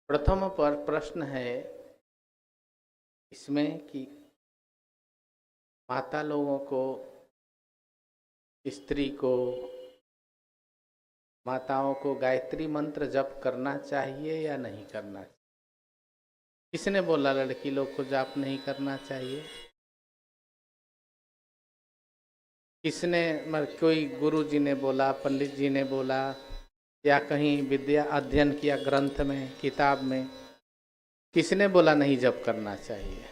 प्रथम पर प्रश्न है इसमें कि माता लोगों को, स्त्री को, माताओं को गायत्री मंत्र जप करना चाहिए या नहीं करना चाहिए। किसने बोला लड़की लोग को जाप नहीं करना चाहिए? किसने, कोई गुरु जी ने बोला, पंडित जी ने बोला, या कहीं विद्या अध्ययन किया ग्रंथ में, किताब में? किसने बोला नहीं जप करना चाहिए?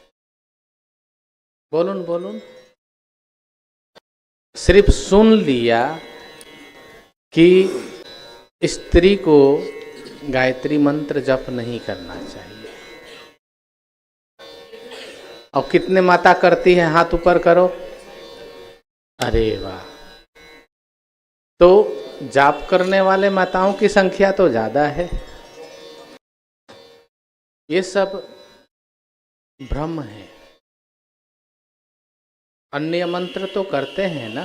बोलून बोलून। सिर्फ सुन लिया कि स्त्री को गायत्री मंत्र जप नहीं करना चाहिए। और कितने माता करती है? हाथ ऊपर करो। अरे वाह! तो जाप करने वाले माताओं की संख्या तो ज्यादा है। ये सब भ्रम है। अन्य मंत्र तो करते हैं ना,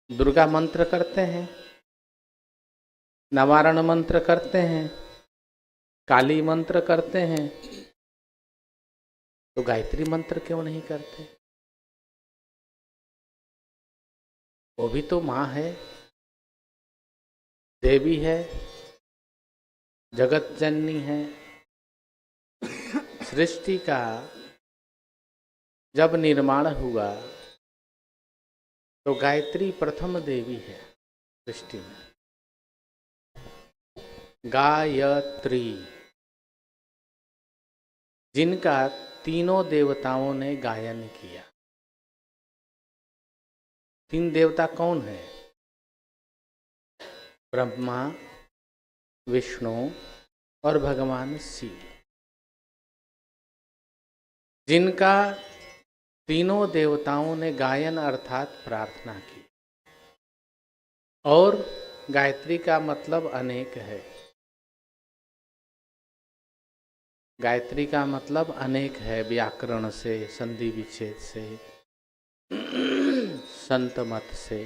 दुर्गा मंत्र करते हैं, नवारण मंत्र करते हैं, काली मंत्र करते हैं, तो गायत्री मंत्र क्यों नहीं करते? वो भी तो माँ है, देवी है, जगत जननी है। सृष्टि का जब निर्माण हुआ तो गायत्री प्रथम देवी है सृष्टि में। गायत्री, जिनका तीनों देवताओं ने गायन किया। तीन देवता कौन है? ब्रह्मा, विष्णु और भगवान शिव, जिनका तीनों देवताओं ने गायन अर्थात प्रार्थना की। और गायत्री का मतलब अनेक है। गायत्री का मतलब अनेक है, व्याकरण से, संधि विच्छेद से, संत मत से।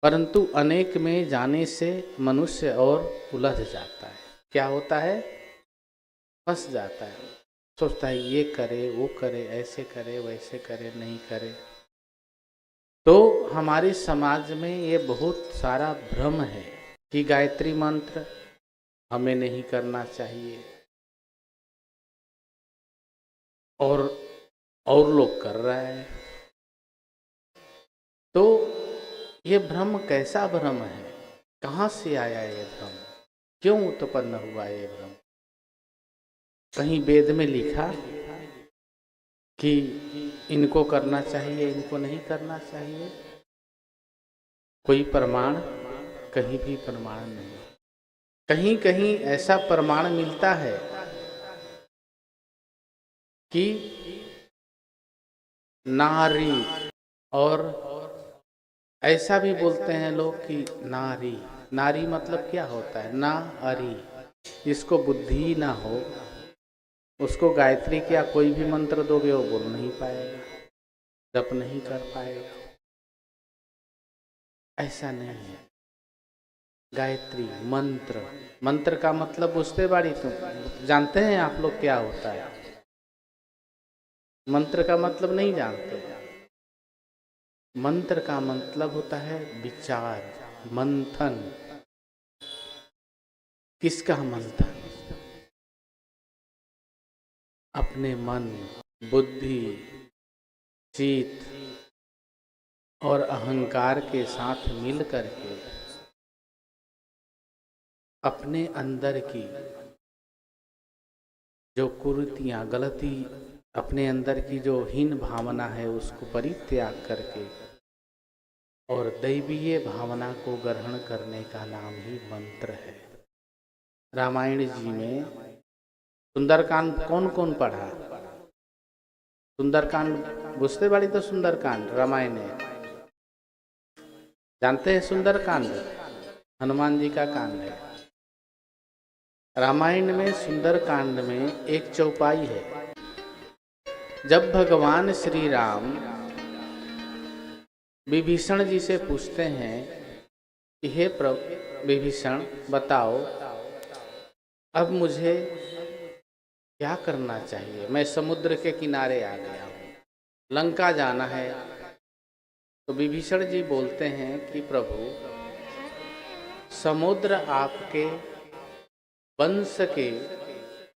परंतु अनेक में जाने से मनुष्य और उलझ जाता है। क्या होता है? फंस जाता है, सोचता है ये करे वो करे, ऐसे करे वैसे करे, नहीं करे। तो हमारे समाज में ये बहुत सारा भ्रम है कि गायत्री मंत्र हमें नहीं करना चाहिए और लोग कर रहे हैं। तो ये भ्रम कैसा भ्रम है? कहाँ से आया ये भ्रम? क्यों उत्पन्न हुआ ये भ्रम? कहीं वेद में लिखा कि इनको करना चाहिए, इनको नहीं करना चाहिए? कोई प्रमाण? कहीं भी प्रमाण नहीं। कहीं कहीं ऐसा प्रमाण मिलता है कि नारी, और ऐसा भी बोलते हैं लोग कि नारी, नारी मतलब क्या होता है? ना अरी, जिसको बुद्धि ना हो उसको गायत्री क्या कोई भी मंत्र दोगे वो बोल नहीं पाएगा, जप नहीं कर पाएगा। ऐसा नहीं है। गायत्री मंत्र, मंत्र का मतलब बुझते बाड़ी तुम जानते हैं आप लोग क्या होता है? मंत्र का मतलब नहीं जानते। मंत्र का मतलब होता है विचार, मंथन। किसका मंथन? अपने मन, बुद्धि, चित और अहंकार के साथ मिल करके अपने अंदर की जो कुरीतियां, गलती, अपने अंदर की जो हीन भावना है उसको परित्याग करके और दैवीय भावना को ग्रहण करने का नाम ही मंत्र है। रामायण जी में सुंदरकांड कौन कौन पढ़ा? सुंदरकांड बुझते बाड़ी तो सुंदरकांड रामायण है, जानते हैं? सुंदरकांड हनुमान जी का कांड है। रामायण में सुंदरकांड में एक चौपाई है। जब भगवान श्री राम विभीषण जी से पूछते हैं कि हे प्रभु विभीषण बताओ अब मुझे क्या करना चाहिए। मैं समुद्र के किनारे आ गया हूँ, लंका जाना है। तो विभीषण जी बोलते हैं कि प्रभु समुद्र आपके वंश के,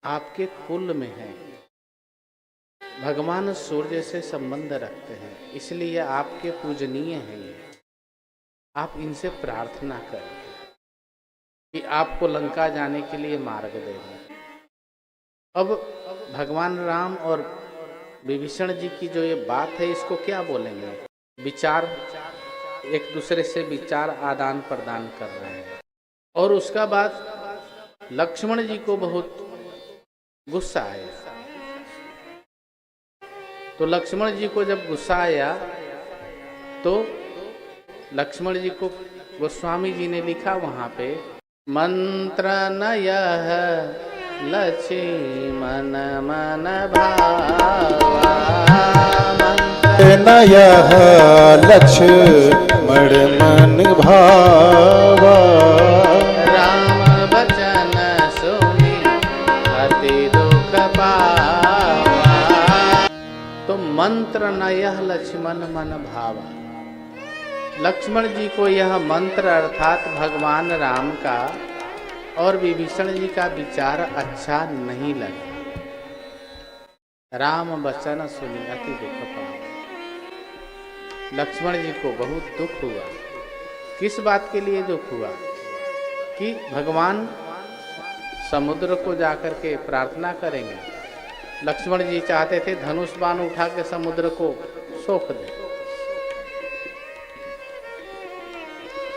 आपके कुल में है, भगवान सूर्य से संबंध रखते हैं, इसलिए आपके पूजनीय हैं ये। आप इनसे प्रार्थना करें कि आपको लंका जाने के लिए मार्ग दें। अब भगवान राम और विभीषण जी की जो ये बात है, इसको क्या बोलेंगे? विचार, एक दूसरे से विचार आदान प्रदान कर रहे हैं। और उसका बाद लक्ष्मण जी को बहुत गुस्सा आया। तो लक्ष्मण जी को जब गुस्सा आया तो लक्ष्मण जी को गोस्वामी जी ने लिखा वहां पे, मंत्र नयः लक्ष्मण मन भावा, नयः लक्ष्मण मन भावा, राम बचन सुनि अति दुख पावा। तो मंत्र नयः लक्ष्मण मन भावा, लक्ष्मण जी को यह मंत्र अर्थात भगवान राम का और विभीषण जी का विचार अच्छा नहीं लगा। राम वचन सुनी अति दुख पावा, लक्ष्मण जी को बहुत दुख हुआ। किस बात के लिए दुख हुआ? कि भगवान समुद्र को जाकर के प्रार्थना करेंगे। लक्ष्मण जी चाहते थे धनुष बाण उठा के समुद्र को सोख दे।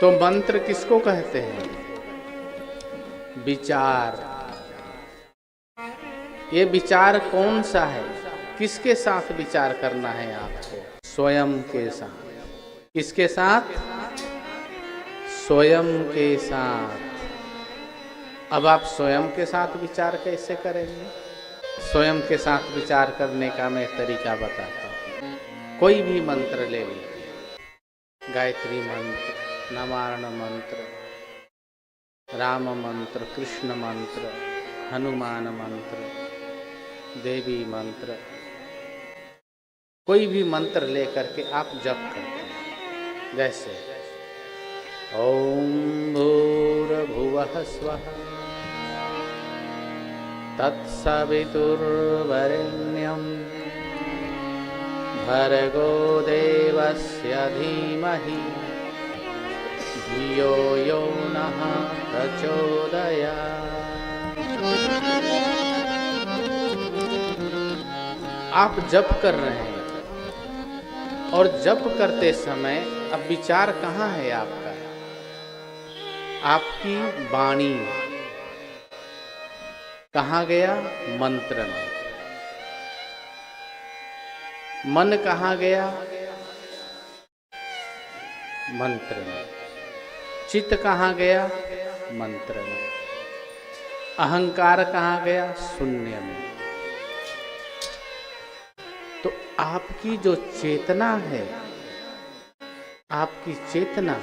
तो मंत्र किसको कहते हैं? विचार। ये विचार कौन सा है? किसके साथ विचार करना है आपको? स्वयं के साथ। किसके साथ? स्वयं के साथ। अब आप स्वयं के साथ विचार कैसे करेंगे? स्वयं के साथ विचार करने का मैं तरीका बताता हूँ। कोई भी मंत्र ले लीजिए, गायत्री मंत्र, नवारण मंत्र, राम मंत्र, कृष्ण मंत्र, हनुमान मंत्र, देवी मंत्र, कोई भी मंत्र लेकर के आप जप करते हैं। जैसे ओम भूर्भुवः स्वः तत्सवितुर्वरेण्यं भर्गो देवस्य धीमहि धियो यो नः प्रचोदयात्। आप जप कर रहे हैं और जप करते समय अब विचार कहाँ है आपका? आपकी वाणी कहाँ गया? मंत्र में। मन कहाँ गया? मंत्र में। चित्त कहाँ गया? मंत्र में। अहंकार कहाँ गया? शून्य में। तो आपकी जो चेतना है, आपकी चेतना,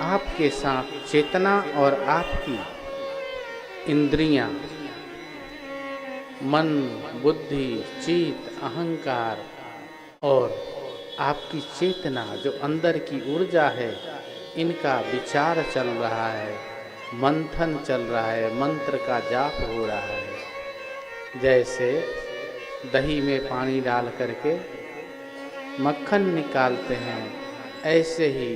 आपके साथ चेतना और आपकी इंद्रियां, मन, बुद्धि, चित्त, अहंकार और आपकी चेतना जो अंदर की ऊर्जा है, इनका विचार चल रहा है, मंथन चल रहा है, मंत्र का जाप हो रहा है। जैसे दही में पानी डाल करके मक्खन निकालते हैं, ऐसे ही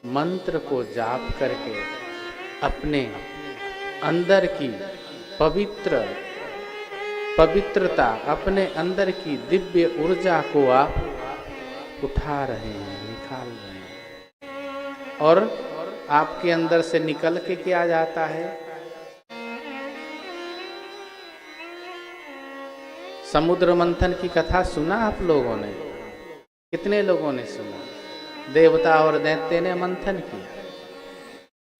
मंत्र को जाप करके अपने अंदर की पवित्रता, अपने अंदर की दिव्य ऊर्जा को आप उठा रहे हैं, निकाल रहे हैं। और आपके अंदर से निकल के क्या जाता है? समुद्र मंथन की कथा सुना आप लोगों ने? कितने लोगों ने सुना? देवता और दैत्य ने मंथन किया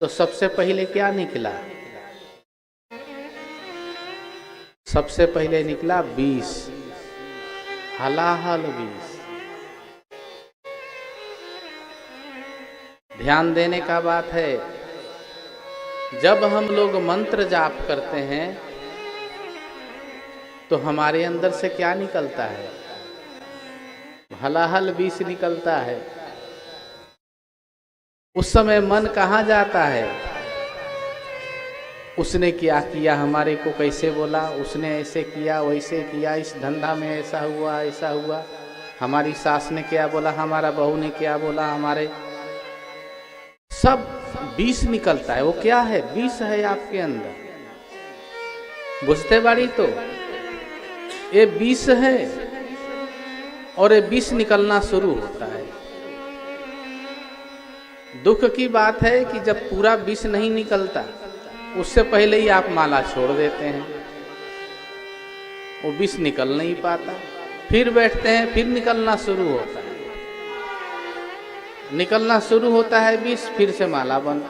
तो सबसे पहले क्या निकला? सबसे पहले निकला विष, हलाहल विष। ध्यान देने का बात है। जब हम लोग मंत्र जाप करते हैं तो हमारे अंदर से क्या निकलता है? हलाहल विष निकलता है। उस समय मन कहाँ जाता है? उसने क्या किया, हमारे को कैसे बोला, उसने ऐसे किया वैसे किया, इस धंधा में ऐसा हुआ ऐसा हुआ, हमारी सास ने क्या बोला, हमारा बहू ने क्या बोला, हमारे सब विष निकलता है। वो क्या है? विष है आपके अंदर। बुझते बाड़ी तो ये विष है और ये विष निकलना शुरू होता है। दुख की बात है कि जब पूरा विष नहीं निकलता उससे पहले ही आप माला छोड़ देते हैं, वो विष निकल नहीं पाता, फिर बैठते हैं, फिर निकलना शुरू होता है, निकलना शुरू होता है विष, फिर से माला बंद।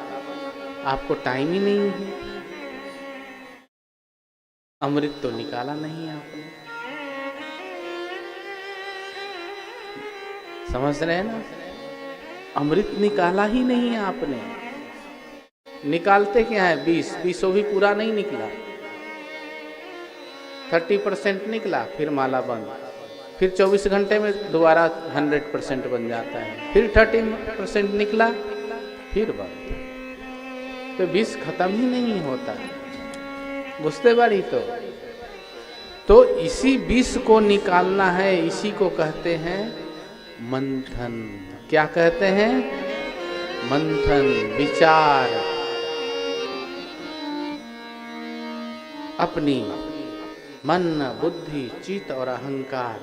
आपको टाइम ही नहीं है, अमृत तो निकाला नहीं आपने। समझ रहे हैं ना? अमृत निकाला ही नहीं आपने। निकालते क्या है? 20 भी पूरा नहीं निकला, 30% निकला, फिर माला बंद, फिर 24 घंटे में दोबारा 100% बन जाता है, फिर 30% निकला, फिर बंद। तो 20 खत्म ही नहीं होता। बुझते बाड़ी तो इसी विष को निकालना है, इसी को कहते हैं मंथन। क्या कहते हैं? मंथन, विचार। अपनी मन, बुद्धि, चित्त और अहंकार,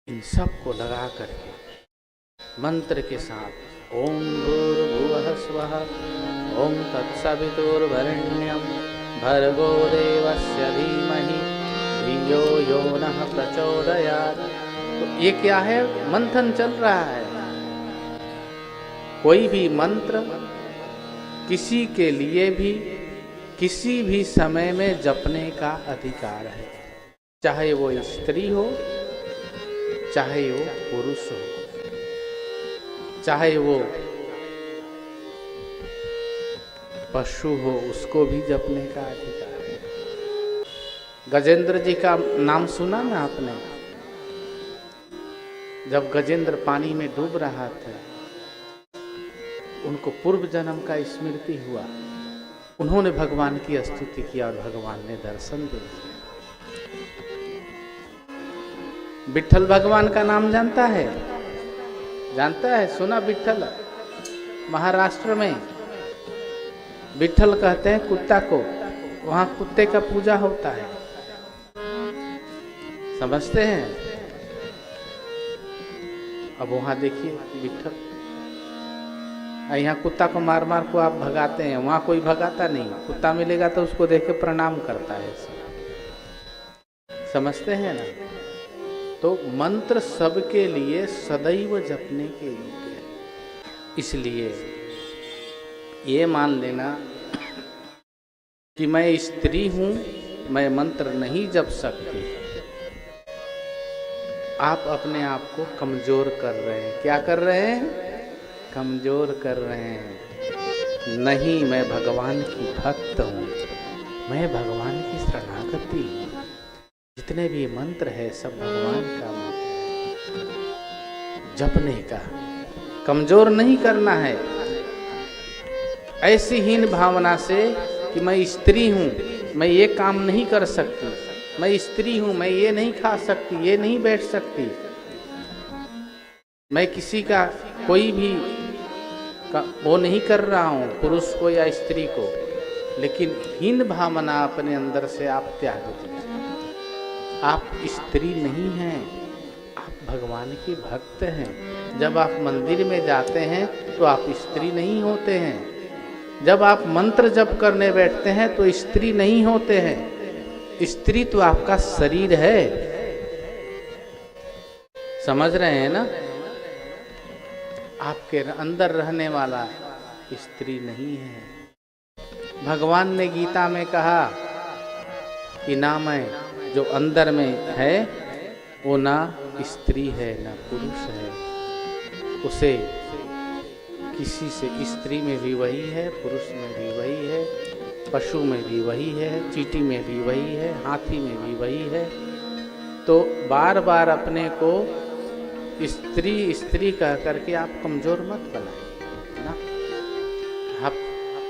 इन सब को लगा करके मंत्र के साथ ओम भूर्भुवः स्वः ओम तत्सवितुर्वरेण्यं भर्गो देवस्य धीमहि धियो यो नः प्रचोदयात्। तो ये क्या है? मंथन चल रहा है। कोई भी मंत्र किसी के लिए भी किसी भी समय में जपने का अधिकार है, चाहे वो स्त्री हो, चाहे वो पुरुष हो, चाहे वो पशु हो, उसको भी जपने का अधिकार है। गजेंद्र जी का नाम सुना ना आपने? जब गजेंद्र पानी में डूब रहा था, उनको पूर्व जन्म का स्मृति हुआ, उन्होंने भगवान की स्तुति किया और भगवान ने दर्शन दे दिया। विट्ठल भगवान का नाम जानता है? जानता है? सुना विट्ठल? महाराष्ट्र में विट्ठल कहते हैं कुत्ता को, वहां कुत्ते का पूजा होता है। समझते हैं? अब वहां देखिए विट्ठल, यहाँ कुत्ता को मार मार को आप भगाते हैं, वहां कोई भगाता नहीं। कुत्ता मिलेगा तो उसको देख के प्रणाम करता है। समझते हैं ना? तो मंत्र सबके लिए सदैव जपने के योग्य है। इसलिए ये मान लेना कि मैं स्त्री हूं, मैं मंत्र नहीं जप सकती, आप अपने आप को कमजोर कर रहे हैं। क्या कर रहे हैं? कमजोर कर रहे हैं। नहीं, मैं भगवान की भक्त हूँ, मैं भगवान की शरणागति हूँ। जितने भी मंत्र है सब भगवान का मंत्र है। जपने का, कमजोर नहीं करना है। ऐसी हीन भावना से कि मैं स्त्री हूँ, मैं ये काम नहीं कर सकती, मैं स्त्री हूँ, मैं ये नहीं खा सकती, ये नहीं बैठ सकती, मैं किसी का कोई भी वो नहीं कर रहा हूँ, पुरुष को या स्त्री को। लेकिन हीन भावना अपने अंदर से आप त्याग दीजिए। आप स्त्री नहीं हैं, आप भगवान के भक्त हैं। जब आप मंदिर में जाते हैं तो आप स्त्री नहीं होते हैं। जब आप मंत्र जप करने बैठते हैं तो स्त्री नहीं होते हैं। स्त्री तो आपका शरीर है। समझ रहे हैं ना? आपके अंदर रहने वाला स्त्री नहीं है। भगवान ने गीता में कहा कि ना मैं जो अंदर में है वो ना स्त्री है ना पुरुष है। उसे किसी से, स्त्री में भी वही है, पुरुष में भी वही है, पशु में भी वही है, चींटी में भी वही है, हाथी में भी वही है। तो बार बार अपने को स्त्री स्त्री कह करके आप कमजोर मत बनाइए ना। आप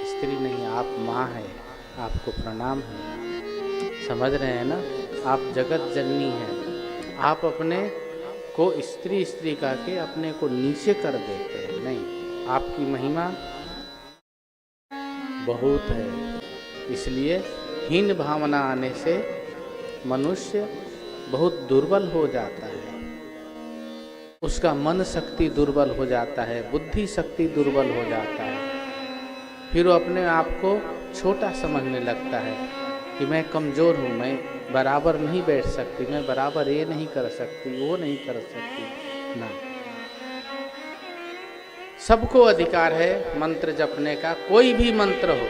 स्त्री नहीं, आप माँ हैं, आपको प्रणाम है, समझ रहे हैं ना। आप जगत जननी हैं। आप अपने को स्त्री स्त्री कह के अपने को नीचे कर देते हैं। नहीं, आपकी महिमा बहुत है। इसलिए हीन भावना आने से मनुष्य बहुत दुर्बल हो जाता है, उसका मन शक्ति दुर्बल हो जाता है, बुद्धि शक्ति दुर्बल हो जाता है। फिर वो अपने आप को छोटा समझने लगता है कि मैं कमज़ोर हूँ, मैं बराबर नहीं बैठ सकती, मैं बराबर ये नहीं कर सकती, वो नहीं कर सकती ना। सबको अधिकार है मंत्र जपने का, कोई भी मंत्र हो।